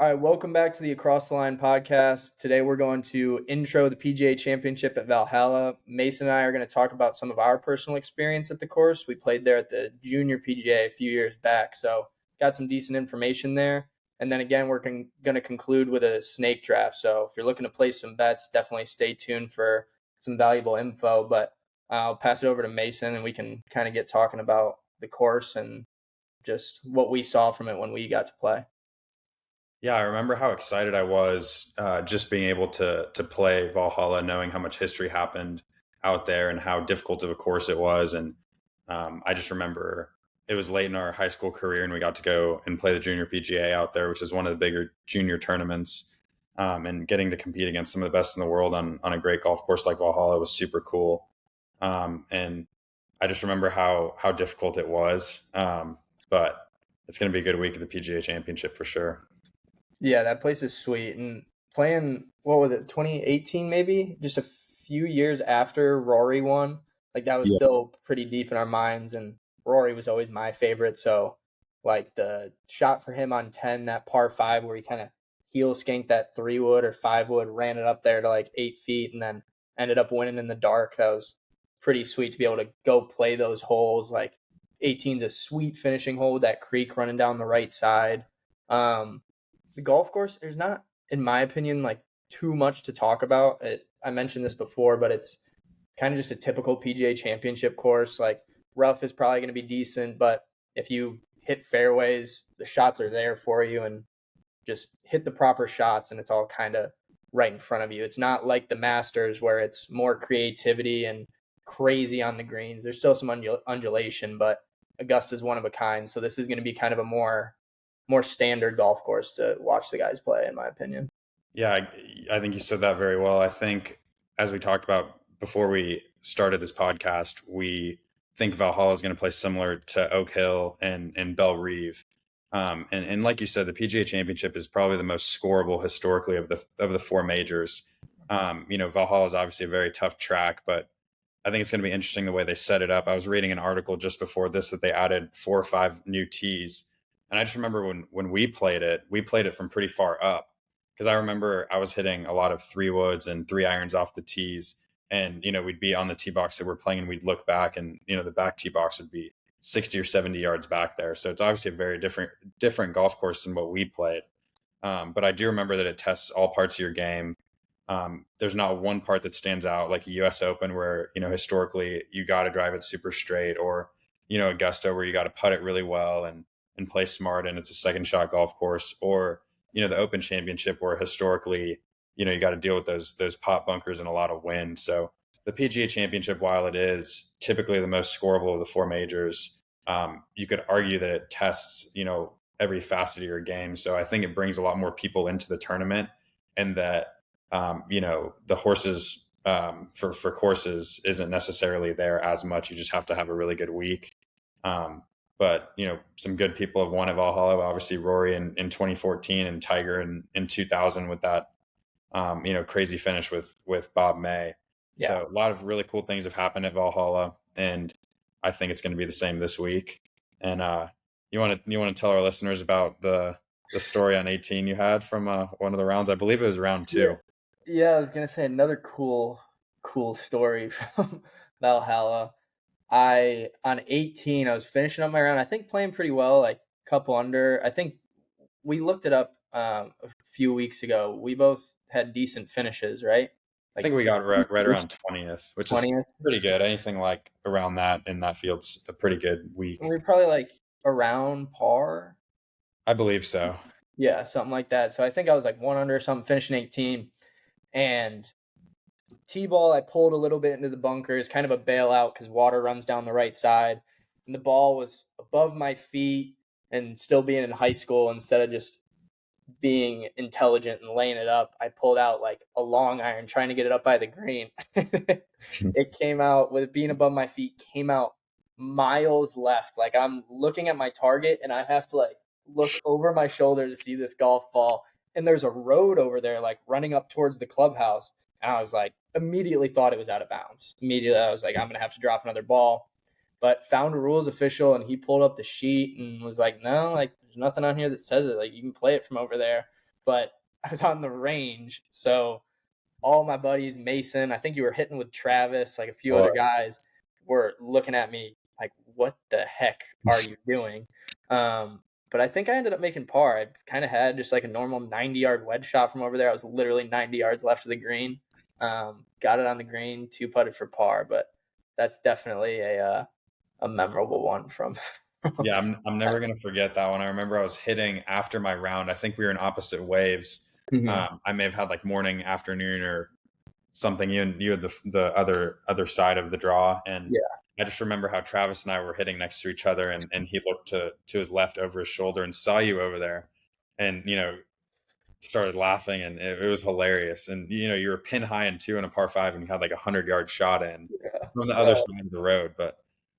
All right, welcome back to the Across the Line podcast. Today we're going to intro the PGA Championship at Valhalla. Mason and I are going to talk about some of our personal experience at the course. We played there at the junior PGA a few years back, so got some decent information there. And then again, we're going to conclude with a snake draft. So if you're looking to place some bets, definitely stay tuned for some valuable info. But I'll pass it over to Mason and we can kind of get talking about the course and just what we saw from it when we got to play. Yeah, I remember how excited I was just being able to play Valhalla, knowing how much history happened out there and how difficult of a course it was. And I just remember it was late in our high school career, and we got to go and play the Junior PGA out there, which is one of the bigger junior tournaments. And getting to compete against some of the best in the world on a great golf course like Valhalla was super cool. And I just remember how difficult it was. But it's going to be a good week at the PGA Championship for sure. Yeah, that place is sweet. And playing, what was it, 2018 maybe? Just a few years after Rory won. Like that was Yeah. still pretty deep in our minds. And Rory was always my favorite. So, like the shot for him on 10, that par 5 where he kind of heel skanked that 3-wood or 5-wood, ran it up there to like 8 feet, and then ended up winning in the dark. That was pretty sweet to be able to go play those holes. Like 18's a sweet finishing hole with that creek running down the right side. The golf course, there's not, in my opinion, like too much to talk about. I mentioned this before, but it's kind of just a typical PGA Championship course. Like rough is probably going to be decent, but if you hit fairways, the shots are there for you, and just hit the proper shots, and it's all kind of right in front of you. It's not like the Masters where it's more creativity and crazy on the greens. There's still some undulation, but Augusta's one of a kind. So this is going to be kind of a more standard golf course to watch the guys play, in my opinion. Yeah, I think you said that very well. I think, as we talked about before we started this podcast, we think Valhalla is going to play similar to Oak Hill and Belle Reve. And like you said, the PGA Championship is probably the most scoreable historically of the four majors. Valhalla is obviously a very tough track, but I think it's going to be interesting the way they set it up. I was reading an article just before this that they added 4 or 5 new tees. And I just remember when we played it from pretty far up, because I remember I was hitting a lot of 3-woods and 3-irons off the tees. And, we'd be on the tee box that we're playing, and we'd look back, and, the back tee box would be 60 or 70 yards back there. So it's obviously a very different golf course than what we played. But I do remember that it tests all parts of your game. There's not one part that stands out like a US Open where, historically you got to drive it super straight, or, Augusta where you got to putt it really well and play smart, and it's a second shot golf course, or, the Open Championship where historically, you got to deal with those pot bunkers and a lot of wind. So the PGA Championship, while it is typically the most scoreable of the four majors, you could argue that it tests, every facet of your game. So I think it brings a lot more people into the tournament, and that, the horses for courses isn't necessarily there as much. You just have to have a really good week. But, some good people have won at Valhalla. Obviously, Rory in 2014 and Tiger in 2000 with that, crazy finish with Bob May. Yeah. So a lot of really cool things have happened at Valhalla, and I think it's going to be the same this week. And you want to tell our listeners about the story on 18 you had from one of the rounds? I believe it was round 2. Yeah, I was gonna say another cool story from Valhalla. On 18, I was finishing up my round. I think playing pretty well, like a couple under. I think we looked it up a few weeks ago. We both had decent finishes, right? I think we got right around 20th, which 20th. is pretty good. Anything like around that in that field's a pretty good week. We were probably like around par. I believe so. Yeah, something like that. So I think I was like 1 under something, finishing 18. And T-ball, I pulled a little bit into the bunkers, kind of a bailout because water runs down the right side. And the ball was above my feet, and still being in high school, instead of just being intelligent and laying it up, I pulled out like a long iron trying to get it up by the green. It came out, with it being above my feet, came out miles left. Like I'm looking at my target and I have to like look over my shoulder to see this golf ball. And there's a road over there, like running up towards the clubhouse. And I was like, immediately thought it was out of bounds. Immediately, I was like, I'm going to have to drop another ball. But found a rules official, and he pulled up the sheet and was like, no, like, there's nothing on here that says it. Like, you can play it from over there. but I was on the range, so all my buddies, Mason, I think you were hitting with Travis, like a few other guys, were looking at me like, "What the heck are you doing?" But I think I ended up making par. I kind of had just like a normal 90-yard wedge shot from over there. I was literally 90 yards left of the green. Got it on the green, two putted for par. But that's definitely a memorable one from. Yeah, I'm never gonna forget that one. I remember I was hitting after my round. I think we were in opposite waves. Mhm. I may have had like morning, afternoon, or something. You had the other side of the draw, and Yeah. I just remember how Travis and I were hitting next to each other, and he looked to his left over his shoulder and saw you over there, and started laughing, and it was hilarious. And you were pin high in two in a par five, and you had like 100-yard shot in Yeah. from the other side of the road, but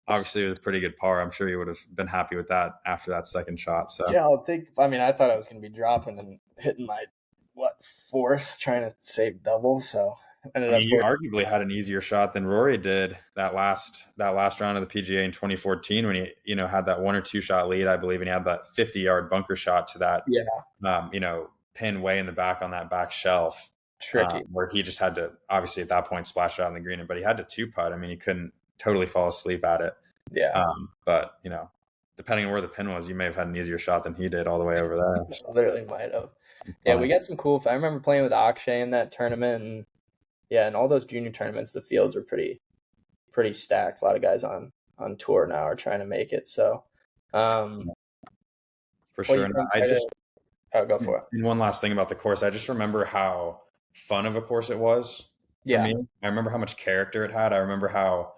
obviously it was a pretty good par. I'm sure you would have been happy with that after that second shot. So Yeah, I'll take. I mean, I thought I was going to be dropping and hitting my fourth, trying to save doubles. So ended I mean, up you with arguably had an easier shot than Rory did that last round of the PGA in 2014 when he had that one or two shot lead, I believe, and he had that 50-yard bunker shot to that yeah, pin way in the back on that back shelf, tricky. where he just had to obviously at that point splash it out on the green, but he had to two putt. I mean, he couldn't totally fall asleep at it. Yeah, But depending on where the pin was, you may have had an easier shot than he did all the way over there. So literally might have. it's Yeah, we funny. got some cool. I remember playing with Akshay in that tournament, and yeah, and all those junior tournaments, the fields were pretty stacked. A lot of guys on tour now are trying to make it. So, um, For what do sure. you And think? I Try to just go for it. and one last thing about the course, I just remember how fun of a course it was for Yeah, me. I remember how much character it had. I remember how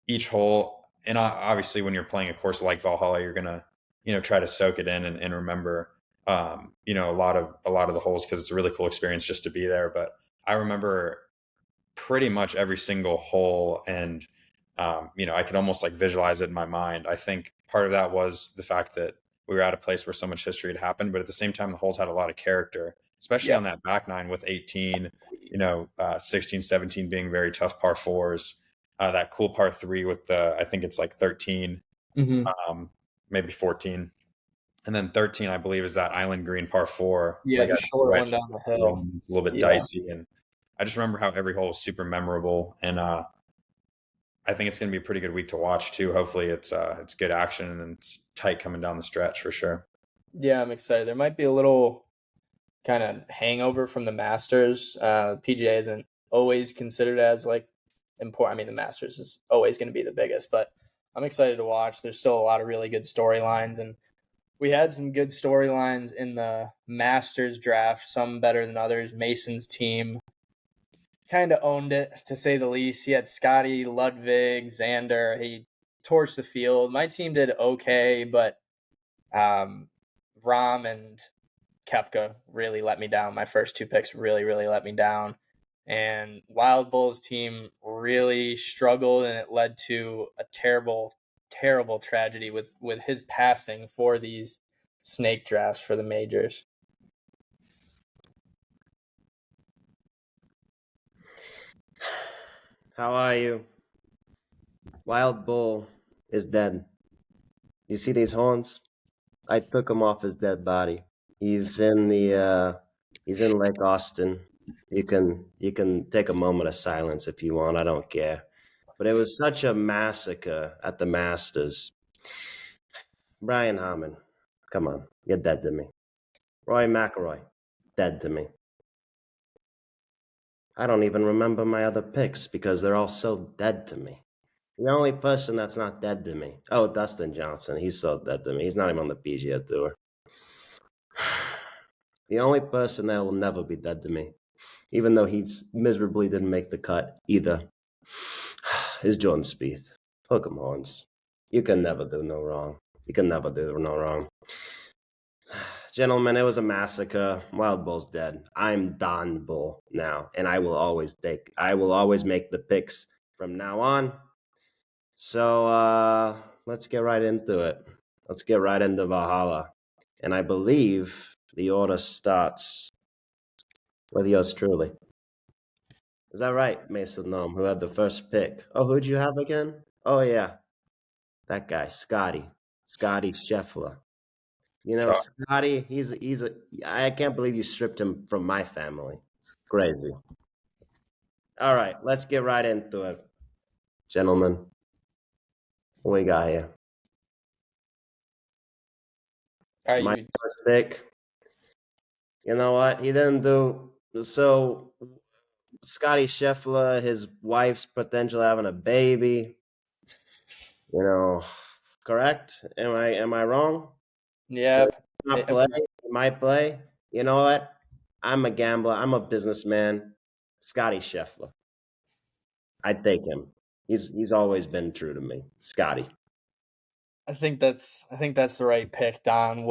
each hole, and obviously when you're playing a course like Valhalla, you're gonna try to soak it in and remember a lot of the holes because it's a really cool experience just to be there. But I remember pretty much every single hole, and I could almost like visualize it in my mind. I think part of that was the fact that we were at a place where so much history had happened, but at the same time the holes had a lot of character, especially yeah, on that back nine with 18, 16, 17 being very tough par fours, that cool par three with the, I think it's like 13, hmm um, maybe 14, and then 13 I believe is that island green par four, yeah. like The a short right, one down the hill. it's a little bit Yeah, dicey. And I just remember how every hole was super memorable, and I think it's going to be a pretty good week to watch too. Hopefully, it's good action and it's tight coming down the stretch for sure. yeah. I'm excited. There might be a little kind of hangover from the Masters. PGA isn't always considered as like important. I mean, the Masters is always going to be the biggest, but I'm excited to watch. There's still a lot of really good storylines, and we had some good storylines in the Masters draft. Some better than others. Mason's team kind of owned it, to say the least. He had Scotty, Ludwig, Xander. He torched the field. My team did okay, but um, Rom and Kepka really let me down. My first two picks really, really let me down. And Wild Bull's team really struggled, and it led to a terrible, terrible tragedy with his passing for these snake drafts for the majors. How are you? Wild Bull is dead. You see these horns? I took him off his dead body. He's in Lake Austin. You can take a moment of silence if you want. I don't care. But it was such a massacre at the Masters. Brian Harmon, come on, you're dead to me. Roy McIlroy, dead to me. I don't even remember my other picks because they're all so dead to me. The only person that's not dead to me. Oh, Dustin Johnson. He's so dead to me. He's not even on the PGA Tour. The only person that will never be dead to me, even though he's miserably didn't make the cut either, is Jordan Spieth. Hook 'em horns. You can never do no wrong. You can never do no wrong. Gentlemen, it was a massacre. Wild Bull's dead. I'm Don Bull now, and I will always make the picks from now on. So let's get right into it. Let's get right into Valhalla. And I believe the order starts with yours truly. Is that right, Mason Gnome, who had the first pick? Oh, who'd you have again? Oh, yeah. That guy, Scotty. Scotty Scheffler. You know, Shock. Scotty, I can't believe you stripped him from my family. It's crazy. All right, let's get right into it. Gentlemen, what we got here? All right, My first pick. You know what? He didn't do so. Scotty Scheffler, his wife's potential having a baby. You know, correct? Am I wrong? So yep. he might play. He might play. You know what? I'm a gambler. I'm a businessman. Scotty Scheffler. I'd take him. He's always been true to me. Scotty. I think that's the right pick, Don.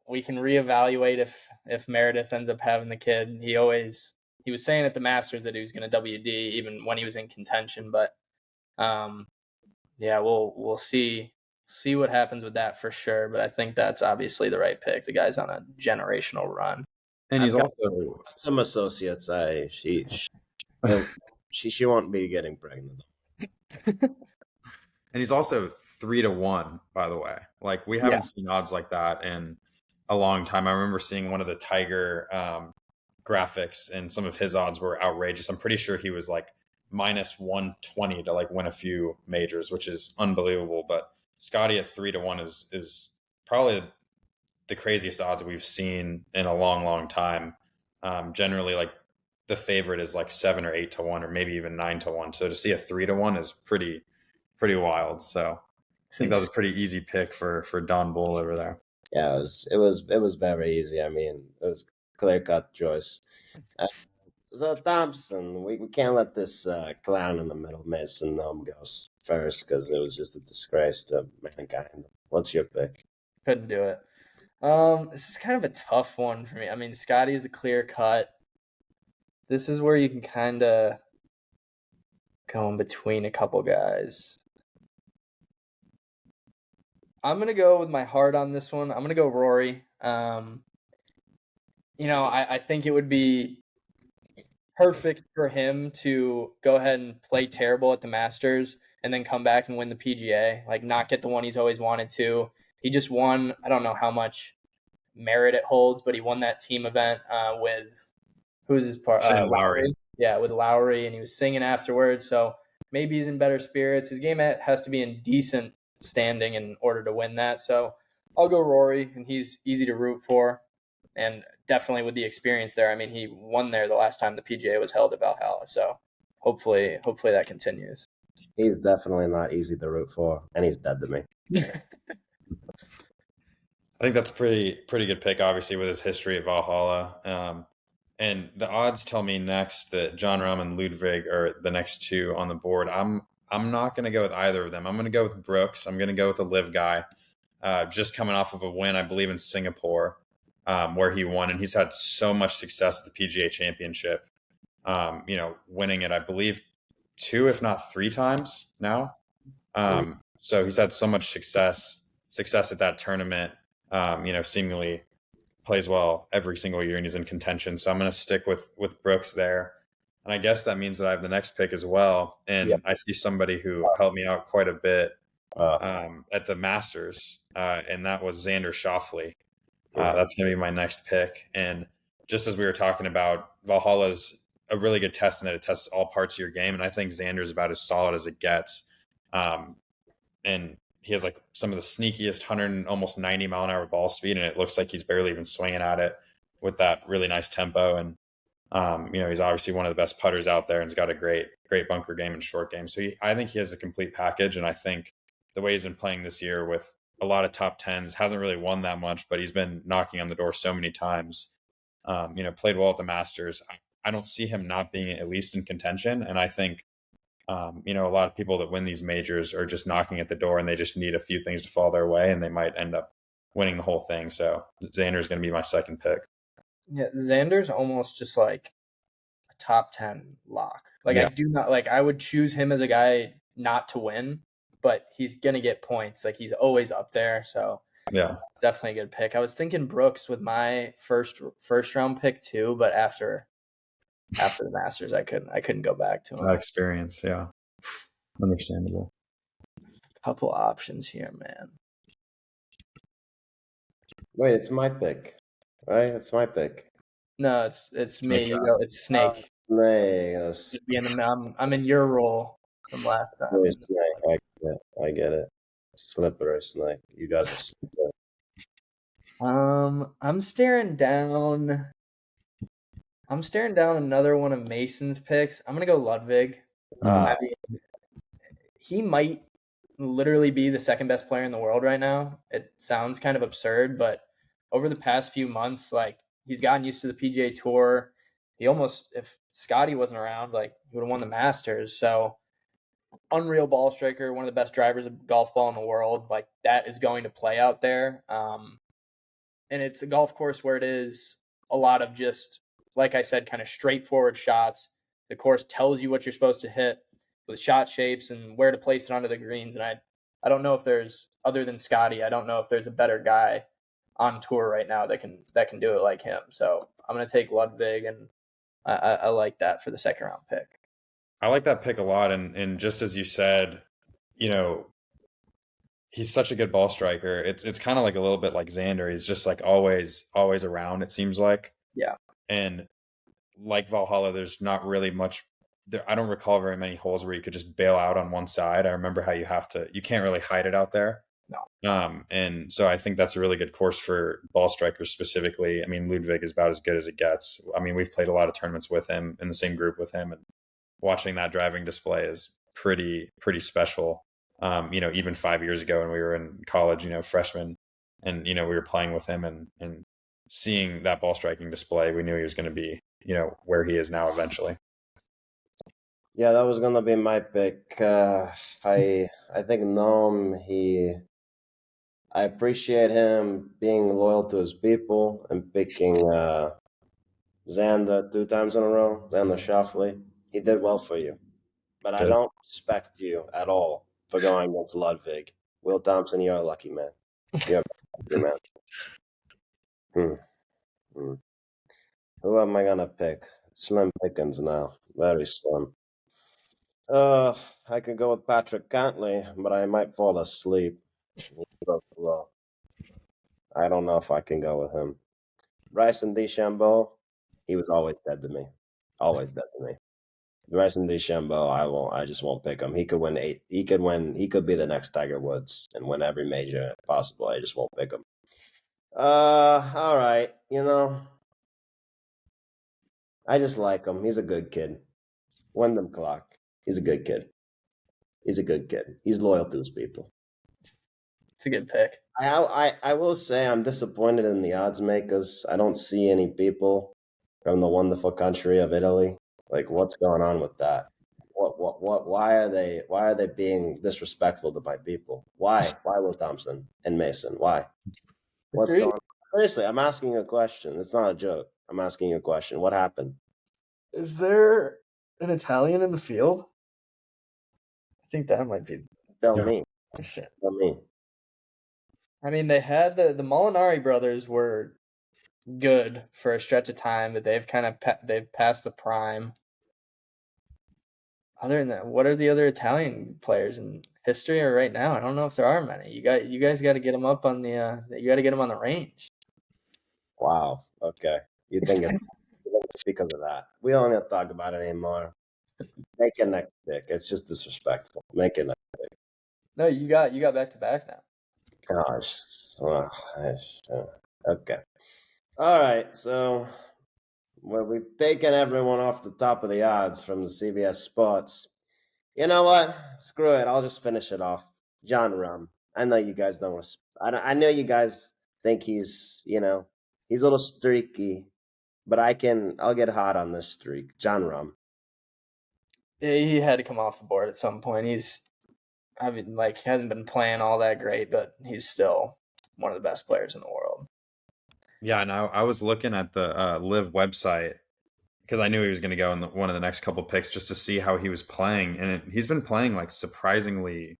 We can reevaluate if Meredith ends up having the kid. He was saying at the Masters that he was going to WD even when he was in contention, but yeah, we'll see what happens with that for sure. But I think that's obviously the right pick. The guy's on a generational run. And I've he's got also some associates. She won't be getting pregnant. and he's also 3-1, by the way. Like we haven't seen odds like that in a long time. I remember seeing one of the Tiger graphics, and some of his odds were outrageous. I'm pretty sure he was like minus 120 to like win a few majors, which is unbelievable. But Scotty at 3-1 is probably the craziest odds we've seen in a long, long time. Generally, like the favorite is like 7 or 8 to 1, or maybe even 9 to 1. So to see a 3-1 is pretty wild. So I think that was a pretty easy pick for Don Bull over there. Yeah, it was very easy. I mean, it was clear cut choice. So Thompson, we can't let this clown in the middle Mason Gnome go first because it was just a disgrace to mankind. What's your pick? Couldn't do it. This is kind of a tough one for me. I mean, Scotty's the clear cut. This is where you can kind of go in between a couple guys. I'm gonna go with my heart on this one. I'm gonna go Rory. I think it would be perfect for him to go ahead and play terrible at the Masters and then come back and win the PGA, like not get the one he's always wanted to. He just won, I don't know how much merit it holds, but he won that team event with who's his part? Lowry. Yeah, with Lowry, and he was singing afterwards. So maybe he's in better spirits. His game has to be in decent standing in order to win that. So I'll go Rory, and he's easy to root for, and definitely with the experience there. I mean, he won there the last time the PGA was held at Valhalla. So hopefully that continues. He's definitely not easy to root for, and he's dead to me. I think that's a pretty good pick, obviously, with his history at Valhalla. And the odds tell me next that John Rahm and Ludwig are the next two on the board. I'm not going to go with either of them. I'm going to go with Brooks. I'm going to go with the live guy, just coming off of a win, I believe, in Singapore, where he won, and he's had so much success at the PGA Championship. Winning it, I believe, 2 if not 3 times now. So he's had so much success at that tournament. Seemingly plays well every single year, and he's in contention. So I'm going to stick with Brooks there. And I guess that means that I have the next pick as well. And I see somebody who helped me out quite a bit at the Masters, and that was Xander Schauffele. That's going to be my next pick. And just as we were talking about, Valhalla's a really good test in that it tests all parts of your game. And I think Xander's about as solid as it gets. And he has like some of the sneakiest 100 almost 90 mile an hour ball speed, and it looks like he's barely even swinging at it with that really nice tempo. And he's obviously one of the best putters out there, and he's got a great bunker game and short game. So I think he has a complete package, and I think the way he's been playing this year with a lot of top tens, hasn't really won that much, but he's been knocking on the door so many times. Played well at the Masters. I don't see him not being at least in contention, and I think a lot of people that win these majors are just knocking at the door, and they just need a few things to fall their way, and they might end up winning the whole thing. So Xander is going to be my second pick. Yeah, Xander's almost just like a top 10 lock. Like I do not I would choose him as a guy not to win, but he's going to get points. Like he's always up there. So yeah, it's definitely a good pick. I was thinking Brooks with my first round pick too, but after the Masters, I couldn't go back to him. That experience, yeah, understandable. Couple options here, man. Wait, it's my pick, right? It's my pick. No, it's me. You go. It's Oh, Snake. Snake. That's Just being I'm in your role from last time. Snake. I get it. Slippery Snake. You guys are slippery. I'm staring down. I'm staring down another one of Mason's picks. I'm gonna go Ludwig. Ah, I mean, he might literally be the second best player in the world right now. It sounds kind of absurd, but over the past few months, like he's gotten used to the PGA Tour. He almost, if Scotty wasn't around, like he would have won the Masters. So unreal ball striker, one of the best drivers of golf ball in the world. Like that is going to play out there. And it's a golf course where it is a lot of just, like I said, kind of straightforward shots. The course tells you what you're supposed to hit with shot shapes and where to place it onto the greens. And I don't know if there's, other than Scotty, I don't know if there's a better guy on tour right now that can do it like him. So I'm gonna take Ludwig, and I like that for the second round pick. I like that pick a lot, and just as you said, you know, he's such a good ball striker. It's kind of like a little bit like Xander. He's just like always around, it seems like. Yeah. And like Valhalla, there's not really much there. I don't recall very many holes where you could just bail out on one side. I remember how you can't really hide it out there. No. And so I think that's a really good course for ball strikers specifically. I mean, Ludwig is about as good as it gets. I mean, we've played a lot of tournaments with him in the same group with him, and watching that driving display is pretty special. Even 5 years ago when we were in college, freshmen, and we were playing with him, and seeing that ball striking display, we knew he was going to be, where he is now eventually. yeah, that was gonna be my pick. I think Noam. I appreciate him being loyal to his people and picking Xander 2 times in a row. Xander Schauffele. He did well for you, but I Good. don't respect you at all for going against Ludwig. Will Thompson, you're a lucky man. You're a lucky man. Hmm. Who am I gonna pick? Slim pickings now. Very slim. I could go with Patrick Cantley, but I might fall asleep. He's so low. I don't know if I can go with him. Bryson DeChambeau, he was always dead to me. Always dead to me. Bryson DeChambeau, I just won't pick him. He could win 8. He could be the next Tiger Woods and win every major possible. I just won't pick him. All right. I just like him. He's a good kid. Wyndham Clark. He's a good kid. He's a good kid. He's loyal to his people. It's a good pick. I will say I'm disappointed in the odds makers. I don't see any people from the wonderful country of Italy. Like, what's going on with that? What? Why are they being disrespectful to my people? Why Will Thompson and Mason? Why? What's going on? Seriously, I'm asking you a question. It's not a joke. I'm asking you a question. What happened? Is there an Italian in the field? I think that might be. Tell Yeah. me. Shit. Tell me. I mean, they had the Molinari brothers were good for a stretch of time, but they've kind of they've passed the prime. Other than that, what are the other Italian players in history or right now? I don't know if there are many. You guys got to get them up on the. You got to get them on the range. Wow. Okay. You think it's because of that? We don't have to talk about it anymore. Make it next pick. It's just disrespectful. Make it next. No, you got back to back now. Gosh. Okay. All right. So we've taken everyone off the top of the odds from the CBS Sports. You know what? Screw it. I'll just finish it off. John Rum. I know you guys don't. I know you guys think he's a little streaky, but I'll get hot on this streak. John Rum. Yeah, he had to come off the board at some point. Hasn't been playing all that great, but he's still one of the best players in the world. Yeah, and I was looking at the Live website because I knew he was going to go in one of the next couple picks just to see how he was playing, and he's been playing like surprisingly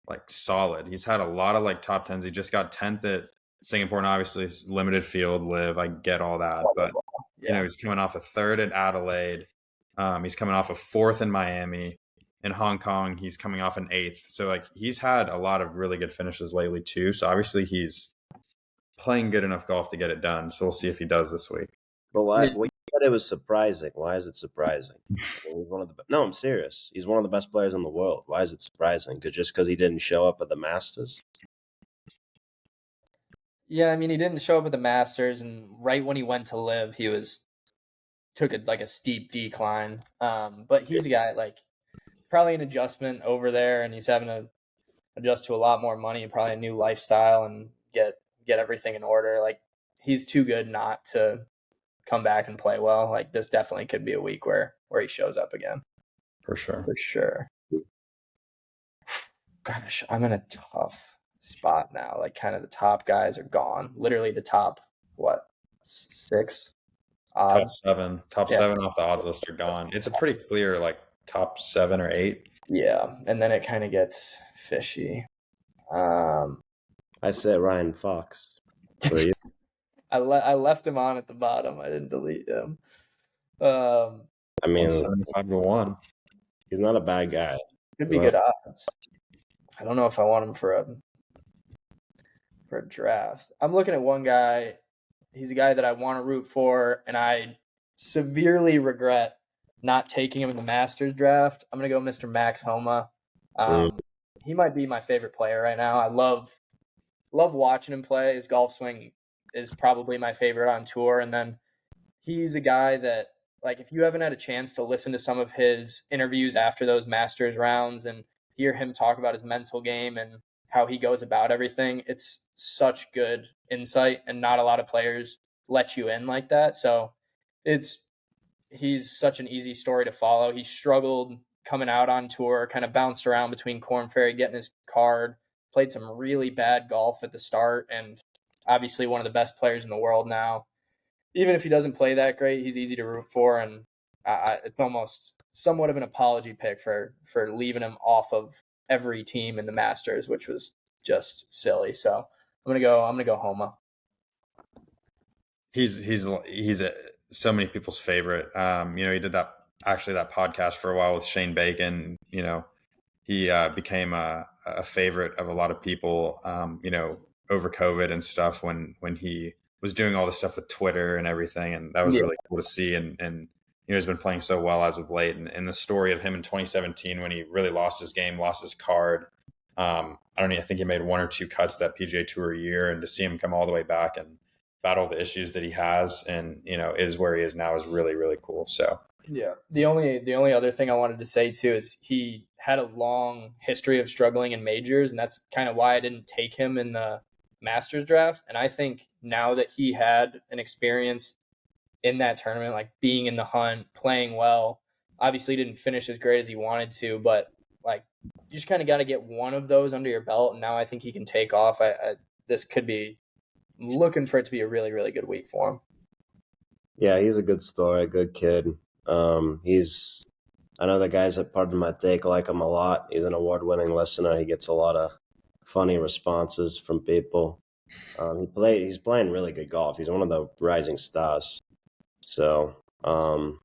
like solid. He's had a lot of like top tens. He just got 10th at Singapore, and obviously it's limited field Live. I get all that, but Yeah. he's coming off a 3rd at Adelaide. He's coming off a 4th in Miami. In Hong Kong, he's coming off an 8th. So like he's had a lot of really good finishes lately too. So obviously he's playing good enough golf to get it done. So we'll see if he does this week. But why? Well, you said it was surprising. Why is it surprising? I mean, he's one of the. No, I'm serious. He's one of the best players in the world. Why is it surprising? Just because he didn't show up at the Masters? Yeah, I mean, he didn't show up at the Masters, and right when he went to live, he took a steep decline. But he's a guy like probably an adjustment over there, and he's having to adjust to a lot more money, probably a new lifestyle, and get everything in order. Like he's too good not to come back and play well. Like this definitely could be a week where he shows up again. For sure. For sure. Gosh, I'm in a tough spot now. Like kind of the top guys are gone. Literally the top, what, 6 odds? Top seven off the odds list are gone. It's a pretty clear like top 7 or 8. Yeah, and then it kind of gets fishy. I said Ryan Fox. For you. I left him on at the bottom. I didn't delete him. I mean, 75 to 1. He's not a bad guy. Could be good odds. I don't know if I want him for a draft. I'm looking at one guy. He's a guy that I want to root for, and I severely regret not taking him in the Masters draft. I'm gonna go Mr. Max Homa. He might be my favorite player right now. I love watching him play. His golf swing is probably my favorite on tour, and then he's a guy that, like, if you haven't had a chance to listen to some of his interviews after those Masters rounds and hear him talk about his mental game and how he goes about everything, it's such good insight, and not a lot of players let you in like that. So he's such an easy story to follow. He struggled coming out on tour, kind of bounced around between Korn Ferry, getting his card, played some really bad golf at the start, and obviously one of the best players in the world now. Even if he doesn't play that great, he's easy to root for, and it's almost somewhat of an apology pick for leaving him off of every team in the Masters, which was just silly. So I'm gonna go Homa. He's so many people's favorite. He did that podcast for a while with Shane Bacon. He became a favorite of a lot of people. Over COVID and stuff when he was doing all the stuff with Twitter and everything, and that was really cool to see. And he's been playing so well as of late. And the story of him in 2017 when he really lost his game, lost his card. I think he made 1 or 2 cuts that PGA Tour year, and to see him come all the way back and battle the issues that he has and is where he is now is really, really cool. So yeah, the only other thing I wanted to say too is he had a long history of struggling in majors, and that's kind of why I didn't take him in the Masters draft. And I think now that he had an experience in that tournament, like being in the hunt, playing well, obviously didn't finish as great as he wanted to, but like you just kind of got to get one of those under your belt, and now I think he can take off. This could be, looking for it to be a really, really good week for him. Yeah, he's a good story, a good kid. I know the guys at Pardon My Take like him a lot. He's an award-winning listener. He gets a lot of funny responses from people. He's playing really good golf. He's one of the rising stars. So, and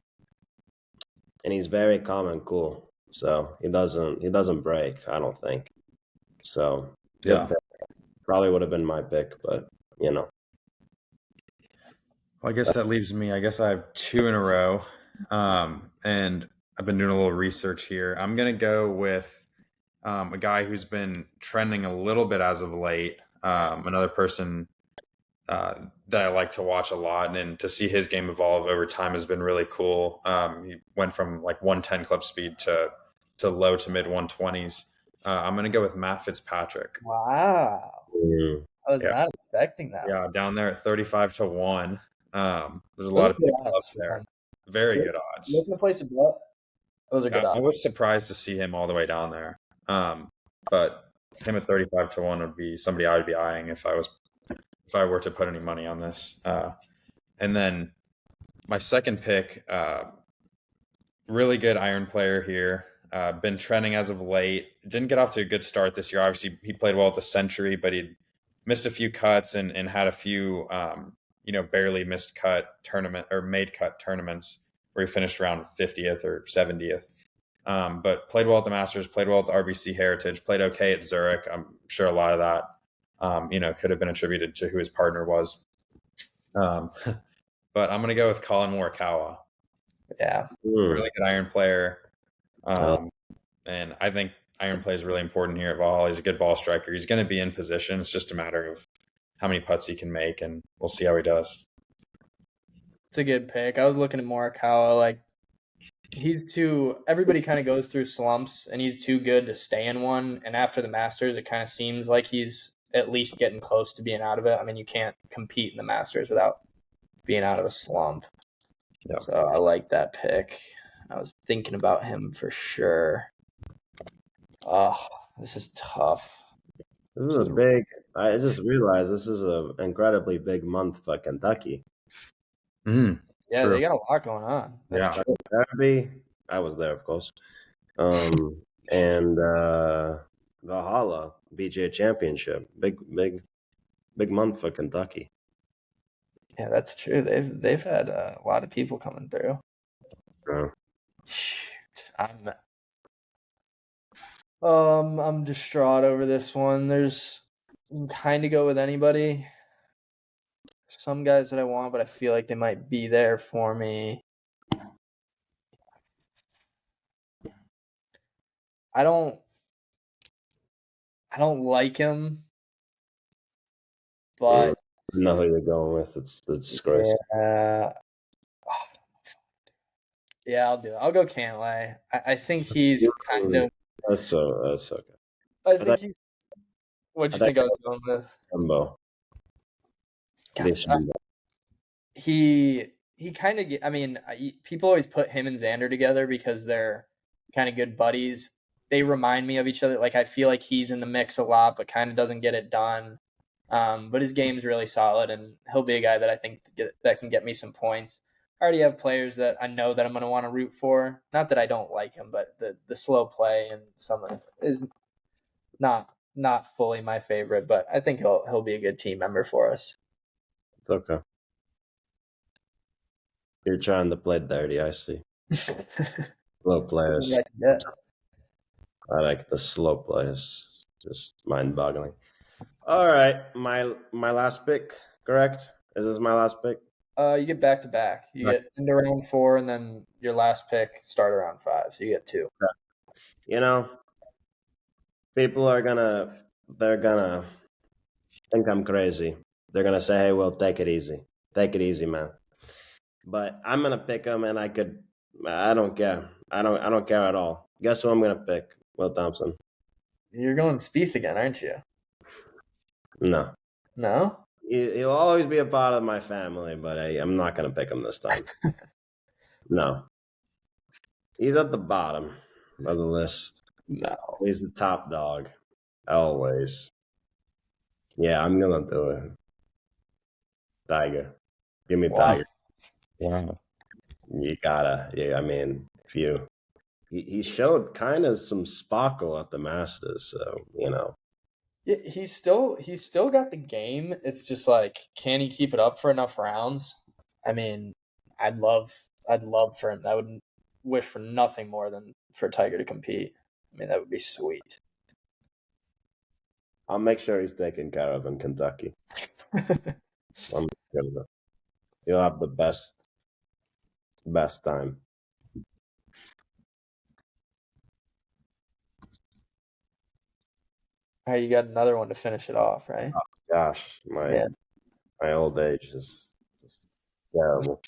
he's very calm and cool. So he doesn't break, I don't think. So yeah, probably would have been my pick, but Well, I guess that leaves me. I guess I have 2 in a row, and I've been doing a little research here. I'm gonna go with a guy who's been trending a little bit as of late. Another person that I like to watch a lot, and to see his game evolve over time has been really cool. He went from like 110 club speed to low to mid 120s. I'm going to go with Matt Fitzpatrick. Wow. I was not expecting that. Yeah, down there at 35 to 1. There's a lot of big odds there. Very good odds. Looking to place a bet. Those are good odds. I was surprised to see him all the way down there. But him at 35 to 1 would be somebody I would be eyeing if I were to put any money on this. And then my second pick, really good iron player here. Been trending as of late. Didn't get off to a good start this year. Obviously, he played well at the Century, but he missed a few cuts and had a few, barely missed cut tournament or made cut tournaments where he finished around 50th or 70th. But played well at the Masters, played well at the RBC Heritage, played okay at Zurich. I'm sure a lot of that could have been attributed to who his partner was. But I'm going to go with Colin Morikawa. Yeah. Really good iron player. And I think iron play is really important here at Valhalla. He's a good ball striker. He's going to be in position. It's just a matter of how many putts he can make, and we'll see how he does. It's a good pick. I was looking at Morikawa. Like, everybody kind of goes through slumps, and he's too good to stay in one. And after the Masters, it kind of seems like he's at least getting close to being out of it. I mean, you can't compete in the Masters without being out of a slump. Yep. So I like that pick. I was thinking about him for sure. Oh, this is tough. This is a big. I just realized this is an incredibly big month for Kentucky. Yeah, True. they got a lot going on. That's true. Derby. I was there, of course. And Valhalla PGA Championship. Big month for Kentucky. Yeah, that's true. They've had a lot of people coming through. Shoot, I'm distraught over this one. You can kind of go with anybody. Some guys that I want, but I feel like they might be there for me. I don't like him, but I know who you're going with. It's disgraceful. Yeah, I'll do it. I'll go Cantlay. I think he's kind of. That's okay. I think he's. What'd you think I was going with? Jumbo. Gosh, he kind of. I mean, people always put him and Xander together because they're kind of good buddies. They remind me of each other. Like, I feel like he's in the mix a lot, but kind of doesn't get it done. But his game's really solid, and he'll be a guy that I think that can get me some points. I already have players that I know that I'm going to want to root for. Not that I don't like him, but the slow play and some of it is not fully my favorite. But I think he'll be a good team member for us. It's okay. You're trying to play dirty, I see. Slow players. I like the slow players. Just mind-boggling. All right, my last pick, correct? Is this my last pick? You get back to back. You get into round 4, and then your last pick start around 5. So you get 2. People they're gonna think I'm crazy. They're gonna say, "Hey, well, take it easy, man." But I'm gonna pick him, and I don't care. I don't care at all. Guess who I'm gonna pick? Will Thompson. You're going Spieth again, aren't you? No. No? He'll always be a part of my family, but I'm not going to pick him this time. No. He's at the bottom of the list. No. He's the top dog. Always. Yeah, I'm going to do it. Tiger. Give me Tiger. Yeah. You gotta. Yeah, I mean, if you... He showed kind of some sparkle at the Masters, so, Yeah, he's still got the game. It's just like, can he keep it up for enough rounds? I mean, I'd love for him. I would wish for nothing more than for Tiger to compete. I mean, that would be sweet. I'll make sure he's taken care of in Kentucky. He'll have the best time. All right, you got another one to finish it off, right? Oh, gosh, my old age is just terrible.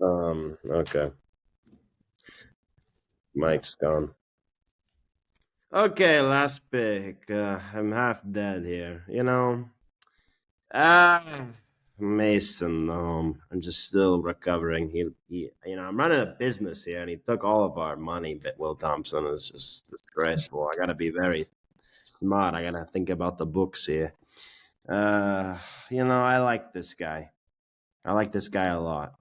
Okay. Mike's gone. Okay, last pick. I'm half dead here. Mason. I'm just still recovering. He I'm running a business here, and he took all of our money. But Will Thompson is just disgraceful. I gotta be very smart. I gotta think about the books here. I like this guy. I like this guy a lot.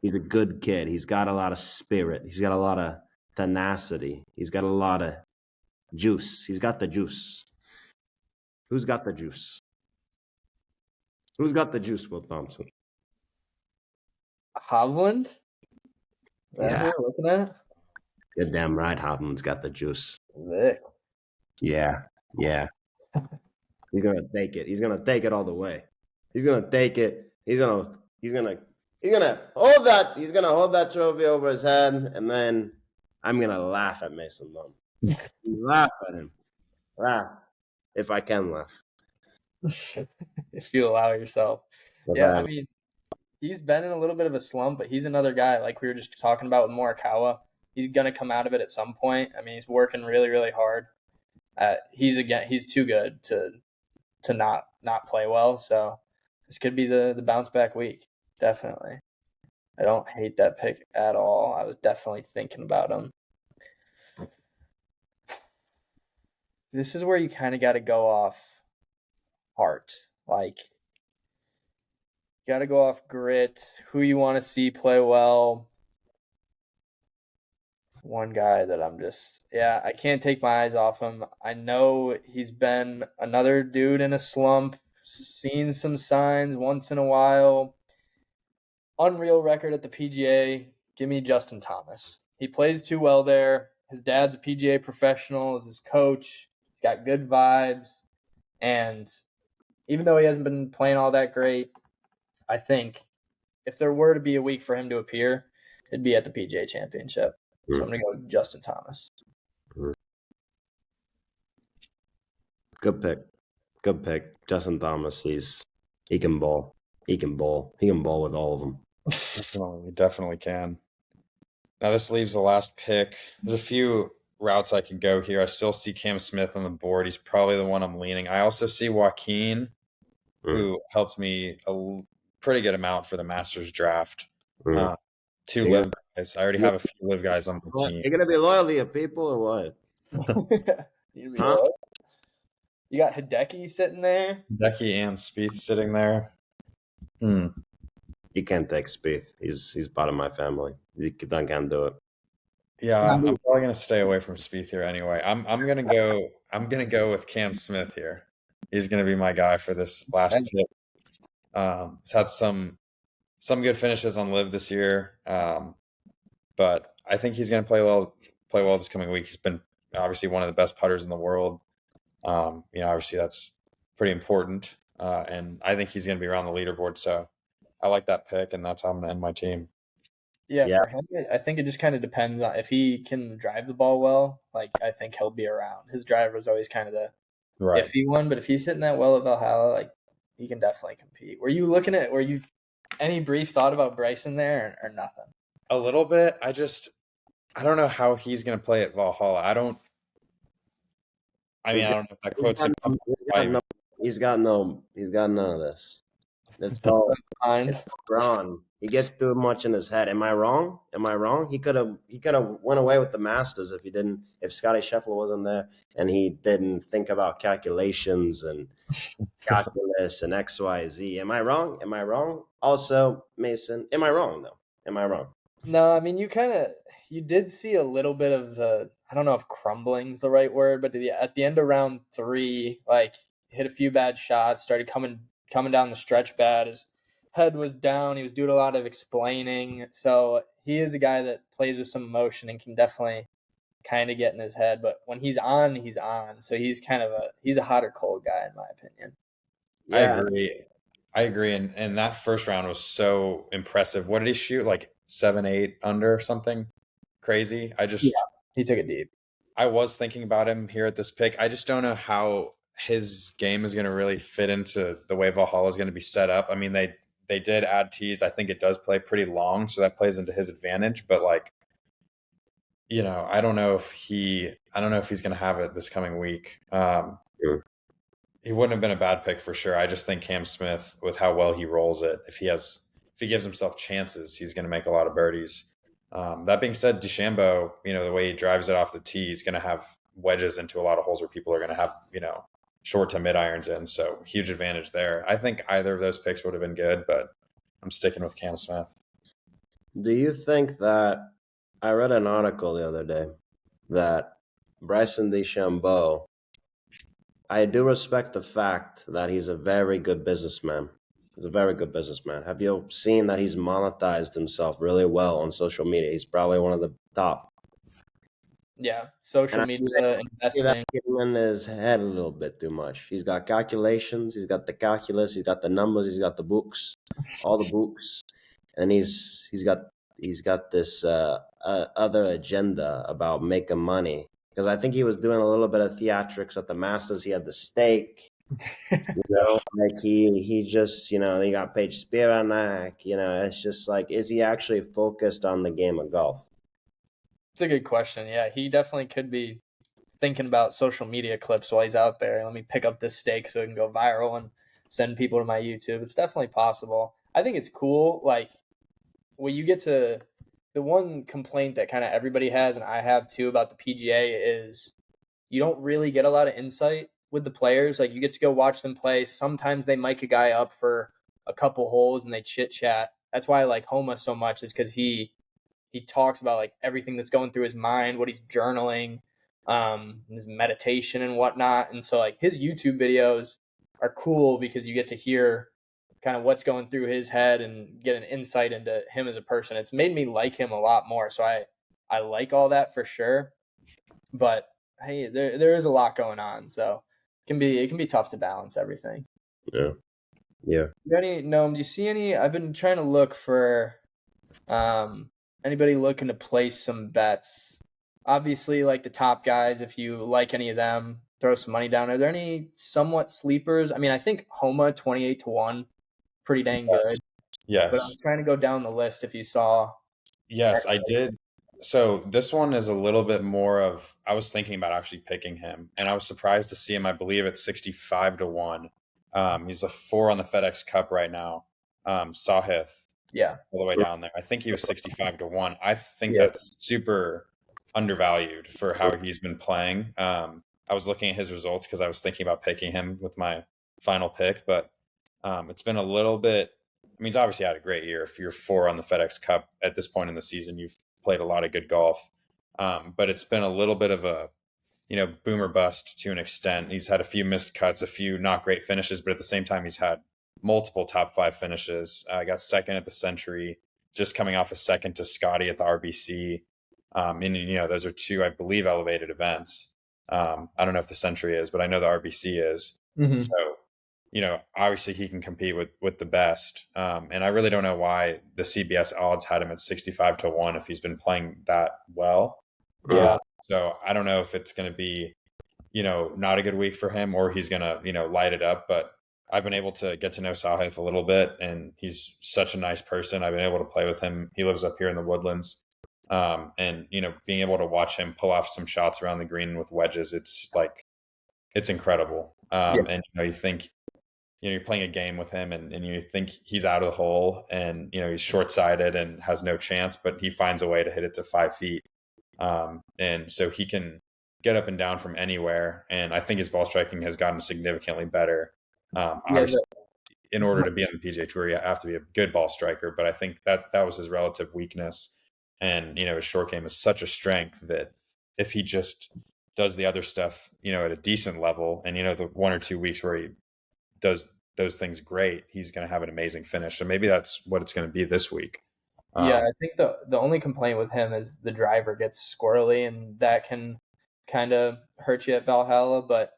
He's a good kid. He's got a lot of spirit. He's got a lot of tenacity. He's got a lot of juice. He's got the juice. Who's got the juice? Who's got the juice, Will Thompson? Hovland? Yeah. What we're looking at? You're damn right Hovland's got the juice. Vic. Yeah. He's gonna take it. He's gonna take it all the way. He's gonna take it. He's gonna hold that. He's gonna hold that trophy over his head, and then I'm gonna laugh at Mason Dunn. Laugh at him. Laugh if I can laugh. If you allow yourself. But Yeah, I mean, he's been in a little bit of a slump, but he's another guy like we were just talking about with Morikawa. He's gonna come out of it at some point. I mean, he's working really, really hard. He's too good to not play well. So this could be the bounce back week. Definitely. I don't hate that pick at all. I was definitely thinking about him. This is where you kind of got to go off heart. Like, you got to go off grit, who you want to see play well. One guy that I can't take my eyes off him. I know he's been another dude in a slump, seen some signs once in a while. Unreal record at the PGA. Give me Justin Thomas. He plays too well there. His dad's a PGA professional, is his coach. He's got good vibes. And even though he hasn't been playing all that great, I think if there were to be a week for him to appear, it'd be at the PGA Championship. So I'm going to go with Justin Thomas. Good pick. Good pick. Justin Thomas, he can ball. He can ball. He can ball with all of them. We definitely can. Now this leaves the last pick. There's a few routes I can go here. I still see Cam Smith on the board. He's probably the one I'm leaning. I also see Joaquin, who helped me a pretty good amount for the Masters draft. Two live guys. I already have a few live guys on the team. You're gonna be loyal to your people or what? You got Hideki sitting there. Hideki and Spieth sitting there. You can't take Spieth. He's part of my family. You can't do it. Yeah, I'm probably gonna stay away from Spieth here anyway. I'm gonna go with Cam Smith here. He's gonna be my guy for this last pick. He's had some good finishes on Live this year, but I think he's gonna play well this coming week. He's been obviously one of the best putters in the world. Obviously that's pretty important, and I think he's gonna be around the leaderboard. So I like that pick, and that's how I'm going to end my team. Yeah, for him, I think it just kind of depends on if he can drive the ball well. Like, I think he'll be around. His driver is always kind of the iffy one, but if he's hitting that well at Valhalla, like, he can definitely compete. Were you any brief thought about Bryson there or nothing? A little bit. I don't know how he's going to play at Valhalla. I don't know if that quote's going to come. He's got none of this. It's all Braun. He gets too much in his head. Am I wrong? He could have went away with the Masters if Scotty Scheffler wasn't there and he didn't think about calculations and calculus and X, Y, Z. Am I wrong? Also, Mason, am I wrong though? Am I wrong? No, I mean you did see a little bit of I don't know if crumbling's the right word, but at the end of round 3, like, hit a few bad shots, started coming down the stretch bad. His head was down. He was doing a lot of explaining. So he is a guy that plays with some emotion and can definitely kind of get in his head. But when he's on, he's on. So he's he's a hot or cold guy, in my opinion. Yeah. I agree. And that first round was so impressive. What did he shoot? Like 7-8 under something crazy? He took it deep. I was thinking about him here at this pick. I just don't know how his game is going to really fit into the way Valhalla is going to be set up. I mean, they did add tees. I think it does play pretty long, so that plays into his advantage. But I don't know if he's going to have it this coming week. He wouldn't have been a bad pick for sure. I just think Cam Smith, with how well he rolls it, if he gives himself chances, he's going to make a lot of birdies. That being said, DeChambeau, the way he drives it off the tee, he's going to have wedges into a lot of holes where people are going to have, short to mid irons in. So huge advantage there. I think either of those picks would have been good, but I'm sticking with Cam Smith. Do you think that I read an article the other day that Bryson DeChambeau, I do respect the fact that he's a very good businessman. He's a very good businessman. Have you seen that he's monetized himself really well on social media? He's probably one of the top. Yeah, And social I media, see that investing. getting in his head a little bit too much. He's got calculations, he's got the calculus, he's got the numbers, he's got the books, all the books, and he's got this other agenda about making money. Because I think he was doing a little bit of theatrics at the Masters. He had the steak, like he just he got Paige Spiranak. It's just like, is he actually focused on the game of golf? It's a good question. Yeah, he definitely could be thinking about social media clips while he's out there. Let me pick up this steak so it can go viral and send people to my YouTube. It's definitely possible. I think it's cool. Like, when you get to the one complaint that kind of everybody has, and I have too, about the PGA is you don't really get a lot of insight with the players. Like, you get to go watch them play. Sometimes they mic a guy up for a couple holes and they chit chat. That's why I like Homa so much, is because he talks about like everything that's going through his mind, what he's journaling, his meditation and whatnot. And so like his YouTube videos are cool because you get to hear kind of what's going through his head and get an insight into him as a person. It's made me like him a lot more. So I like all that for sure. But hey, there is a lot going on. So it can be tough to balance everything. Yeah, yeah. Do you see any? I've been trying to look for um, anybody looking to place some bets. Obviously, like the top guys, if you like any of them, throw some money down. Are there any somewhat sleepers? I mean, I think Homa 28-1, pretty dang good. But I'm Yes. trying to go down the list if you saw. Yes, I did. So this one is a little bit more of, I was thinking about actually picking him, and I was surprised to see him. I believe it's 65-1. He's a 4 on the FedEx Cup right now. Sahith, Yeah. all the way down there. I think he was 65-1. I think Yeah. that's super undervalued for how he's been playing. I was looking at his results because I was thinking about picking him with my final pick, but it's been a little bit. I mean, he's obviously had a great year. If you're 4 on the FedEx Cup at this point in the season, you've played a lot of good golf. But it's been a little bit of a boomer bust to an extent. He's had a few missed cuts, a few not great finishes, but at the same time, he's had multiple top 5 finishes. Got second at the Century, just coming off a second to Scotty at the RBC. And those are 2, I believe, elevated events. I don't know if the Century is, but I know the RBC is. Mm-hmm. So, obviously he can compete with the best. And I really don't know why the CBS odds had him at 65-1 if he's been playing that well. Yeah. So I don't know if it's going to be, not a good week for him, or he's going to, light it up. But I've been able to get to know Sahith a little bit, and he's such a nice person. I've been able to play with him. He lives up here in the Woodlands. And, being able to watch him pull off some shots around the green with wedges, it's incredible. And, you think, you're playing a game with him, and you think he's out of the hole, and, he's short-sighted and has no chance, but he finds a way to hit it to 5 feet. And so he can get up and down from anywhere. And I think his ball striking has gotten significantly better. Obviously, in order to be on the PGA Tour, you have to be a good ball striker. But I think that was his relative weakness. And, his short game is such a strength that if he just does the other stuff, at a decent level, and, the 1 or 2 weeks where he does those things great, he's going to have an amazing finish. So maybe that's what it's going to be this week. Yeah, I think the only complaint with him is the driver gets squirrely, and that can kind of hurt you at Valhalla. But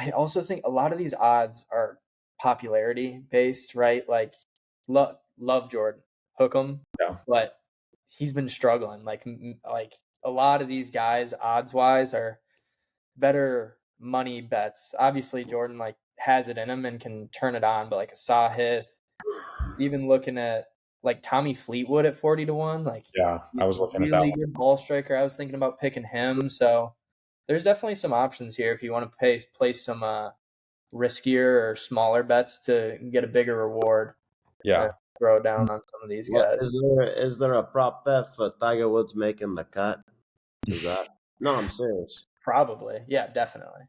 I also think a lot of these odds are popularity based, right? Like, love Jordan, hook him, Yeah. but he's been struggling. Like a lot of these guys, odds wise, are better money bets. Obviously, Jordan like has it in him and can turn it on, but like a Sahith, even looking at like Tommy Fleetwood at 40-1, like Yeah, I he's was a looking at that really one. good ball striker. I was thinking about picking him. So there's definitely some options here if you want to place some riskier or smaller bets to get a bigger reward. Yeah. Throw down on some of these What guys. is there a prop bet for Tiger Woods making the cut? Is that? No, I'm serious. Probably. Yeah, definitely.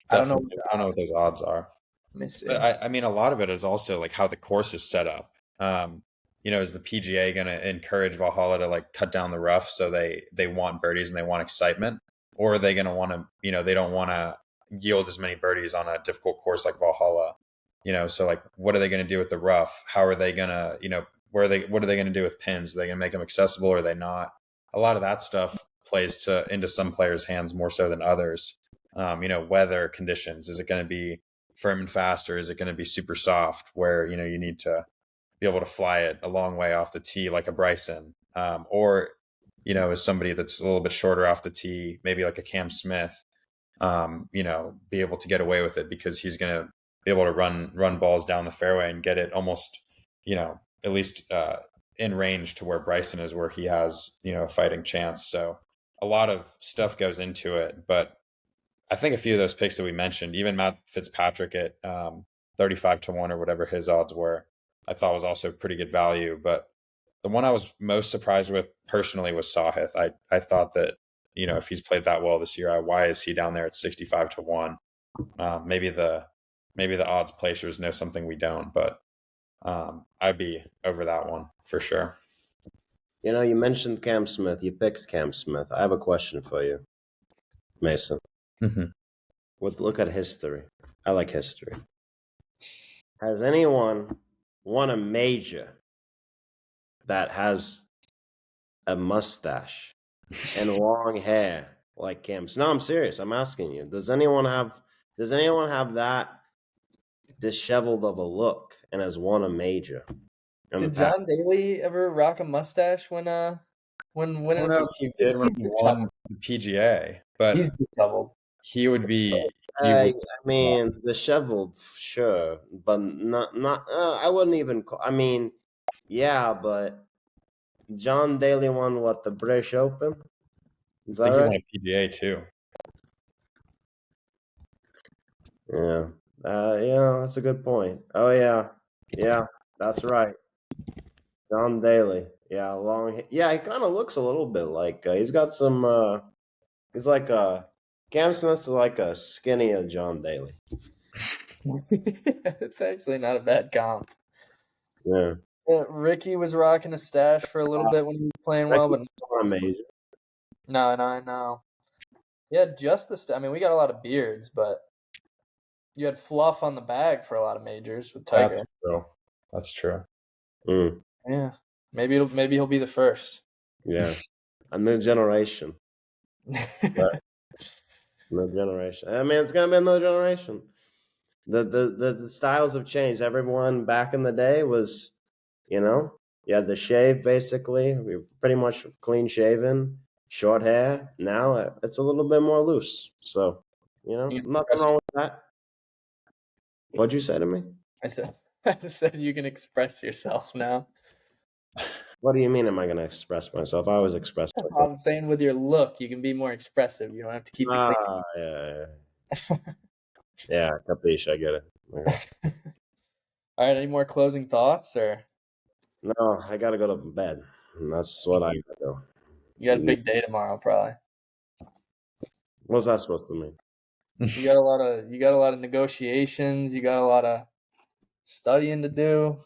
I don't know. Definitely. I don't know what those odds are. Let me see. But I mean, a lot of it is also like how the course is set up. Is the PGA going to encourage Valhalla to like cut down the rough so they want birdies and they want excitement, or are they going to want to, they don't want to yield as many birdies on a difficult course like Valhalla, so like what are they going to do with the rough? How are they going to, what are they going to do with pins? Are they going to make them accessible, or are they not? A lot of that stuff plays into some players' hands more so than others. Weather conditions. Is it going to be firm and fast, or is it going to be super soft where, you need to be able to fly it a long way off the tee like a Bryson, or, as somebody that's a little bit shorter off the tee, maybe like a Cam Smith, be able to get away with it because he's going to be able to run balls down the fairway and get it almost, at least in range to where Bryson is, where he has, a fighting chance. So a lot of stuff goes into it, but I think a few of those picks that we mentioned, even Matt Fitzpatrick at 35-1 or whatever his odds were, I thought was also pretty good value. But the one I was most surprised with personally was Sahith. I thought that, if he's played that well this year, why is he down there at 65-1? Maybe the odds placers know something we don't, but I'd be over that one for sure. You mentioned Cam Smith. You picked Cam Smith. I have a question for you, Mason. Mm-hmm. Look at history. I like history. Has anyone won a major that has a mustache and long hair like Cam's? No, I'm serious. I'm asking you. Does anyone have that disheveled of a look and has won a major? Did John Daly ever rock a mustache when I don't know if he did when he won the PGA, but he's disheveled. he would be. I mean, disheveled, sure, but not. I wouldn't even. Yeah, but John Daly won what, the British Open? Is that I think right? he won a PGA too. Yeah. That's a good point. Oh yeah, that's right. John Daly. Yeah, long. Yeah, he kind of looks a little bit like he's got some. He's like Cam Smith's like a skinnier John Daly. It's actually not a bad comp. Yeah. Ricky was rocking a stash for a little bit when he was playing well, but amazing. No. Yeah, just the. I mean, we got a lot of beards, but you had fluff on the bag for a lot of majors with Tiger. That's true. Mm. Yeah, maybe he'll be the first. Yeah, a new generation. New generation. I mean, it's gonna be a new generation. The styles have changed. Everyone back in the day was, you had the shave basically. We were pretty much clean shaven, short hair. Now it's a little bit more loose. So, nothing wrong with that. What'd you say to me? I said you can express yourself now. What do you mean? Am I going to express myself? I always express myself. I'm saying with your look, you can be more expressive. You don't have to keep the clean. Yeah. Yeah, capiche. I get it. Okay. All right. Any more closing thoughts, or? No, I got to go to bed. That's what I got to do. You got a big day tomorrow, probably. What's that supposed to mean? You got a lot of negotiations. You got a lot of studying to do.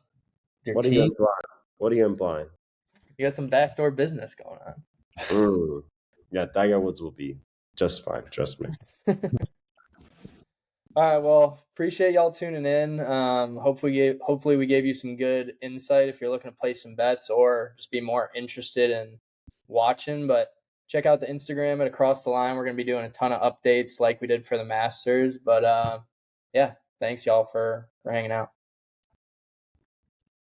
What are you implying? You got some backdoor business going on. Yeah, Tiger Woods will be just fine. Trust me. All right. Well, appreciate y'all tuning in. Hopefully we gave you some good insight if you're looking to place some bets or just be more interested in watching. But check out the Instagram at Across the Line. We're going to be doing a ton of updates like we did for the Masters. But yeah, thanks y'all for hanging out.